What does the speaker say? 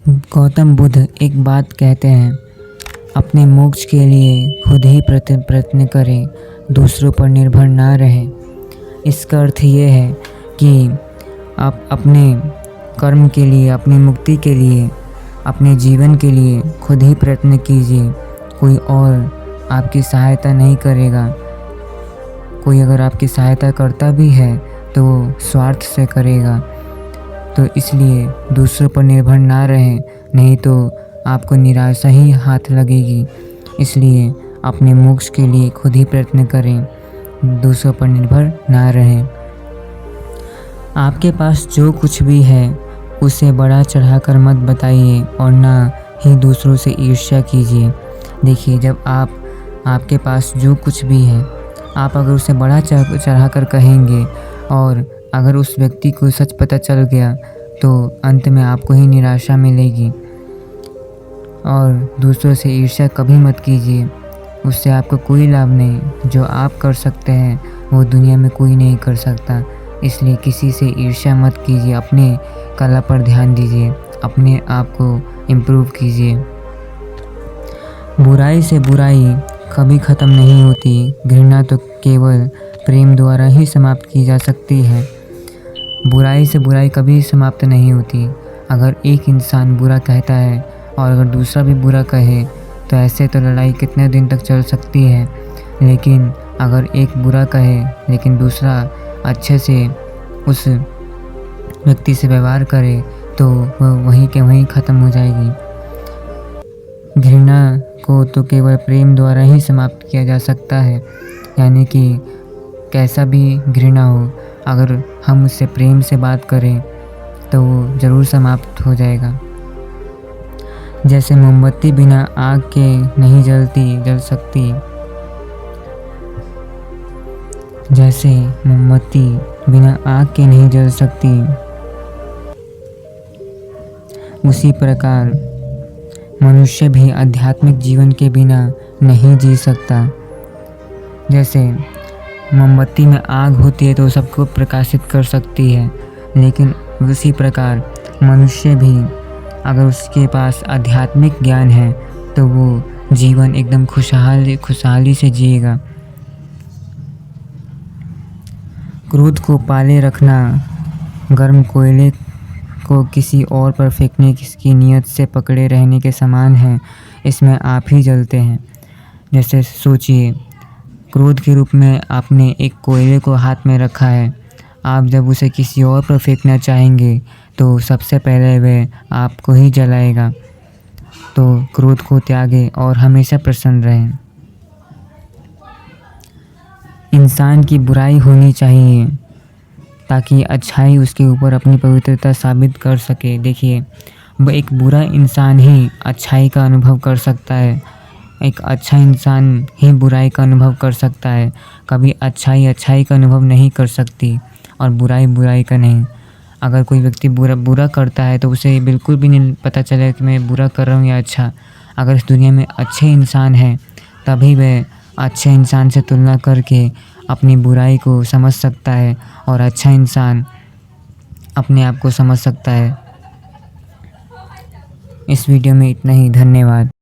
गौतम बुद्ध एक बात कहते हैं, अपने मोक्ष के लिए खुद ही प्रयत्न करें, दूसरों पर निर्भर ना रहें। इसका अर्थ ये है कि आप अपने कर्म के लिए, अपनी मुक्ति के लिए, अपने जीवन के लिए खुद ही प्रयत्न कीजिए। कोई और आपकी सहायता नहीं करेगा। कोई अगर आपकी सहायता करता भी है तो वो स्वार्थ से करेगा। तो इसलिए दूसरों पर निर्भर ना रहें, नहीं तो आपको निराशा ही हाथ लगेगी। इसलिए अपने मोक्ष के लिए खुद ही प्रयत्न करें, दूसरों पर निर्भर ना रहें। आपके पास जो कुछ भी है उसे बढ़ा चढ़ाकर मत बताइए और ना ही दूसरों से ईर्ष्या कीजिए। देखिए, जब आपके पास जो कुछ भी है, आप अगर उसे बढ़ा चढ़ाकर कहेंगे और अगर उस व्यक्ति को सच पता चल गया तो अंत में आपको ही निराशा मिलेगी। और दूसरों से ईर्ष्या कभी मत कीजिए, उससे आपको कोई लाभ नहीं। जो आप कर सकते हैं वो दुनिया में कोई नहीं कर सकता। इसलिए किसी से ईर्ष्या मत कीजिए, अपने कला पर ध्यान दीजिए, अपने आप को इम्प्रूव कीजिए। बुराई से बुराई कभी ख़त्म नहीं होती। घृणा तो केवल प्रेम द्वारा ही समाप्त की जा सकती है। बुराई से बुराई कभी समाप्त नहीं होती। अगर एक इंसान बुरा कहता है और अगर दूसरा भी बुरा कहे तो ऐसे तो लड़ाई कितने दिन तक चल सकती है। लेकिन अगर एक बुरा कहे लेकिन दूसरा अच्छे से उस व्यक्ति से व्यवहार करे तो वह वहीं के वहीं ख़त्म हो जाएगी। घृणा को तो केवल प्रेम द्वारा ही समाप्त किया जा सकता है। यानी कि कैसा भी घृणा हो, अगर हम उससे प्रेम से बात करें तो वो ज़रूर समाप्त हो जाएगा। जैसे मोमबत्ती बिना आग के नहीं जल सकती, जैसे मोमबत्ती बिना आग के नहीं जल सकती, उसी प्रकार मनुष्य भी आध्यात्मिक जीवन के बिना नहीं जी सकता। जैसे मोमबत्ती में आग होती है तो सबको प्रकाशित कर सकती है, लेकिन उसी प्रकार मनुष्य भी अगर उसके पास आध्यात्मिक ज्ञान है तो वो जीवन एकदम खुशहाली से जिएगा। क्रोध को पाले रखना गर्म कोयले को किसी और पर फेंकने की नियत से पकड़े रहने के समान है। इसमें आप ही जलते हैं। जैसे सोचिए, क्रोध के रूप में आपने एक कोयले को हाथ में रखा है। आप जब उसे किसी और पर फेंकना चाहेंगे तो सबसे पहले वह आपको ही जलाएगा। तो क्रोध को त्यागें और हमेशा प्रसन्न रहें। इंसान की बुराई होनी चाहिए ताकि अच्छाई उसके ऊपर अपनी पवित्रता साबित कर सके। देखिए, एक बुरा इंसान ही अच्छाई का अनुभव कर सकता है, एक अच्छा इंसान ही बुराई का अनुभव कर सकता है। कभी अच्छाई का अनुभव नहीं कर सकती और बुराई का नहीं। अगर कोई व्यक्ति बुरा करता है तो उसे बिल्कुल भी नहीं पता चलेगा कि मैं बुरा कर रहा हूँ या अच्छा। अगर इस दुनिया में अच्छे इंसान हैं तभी वह अच्छे इंसान से तुलना करके अपनी बुराई को समझ सकता है और अच्छा इंसान अपने आप को समझ सकता है। इस वीडियो में इतना ही। धन्यवाद।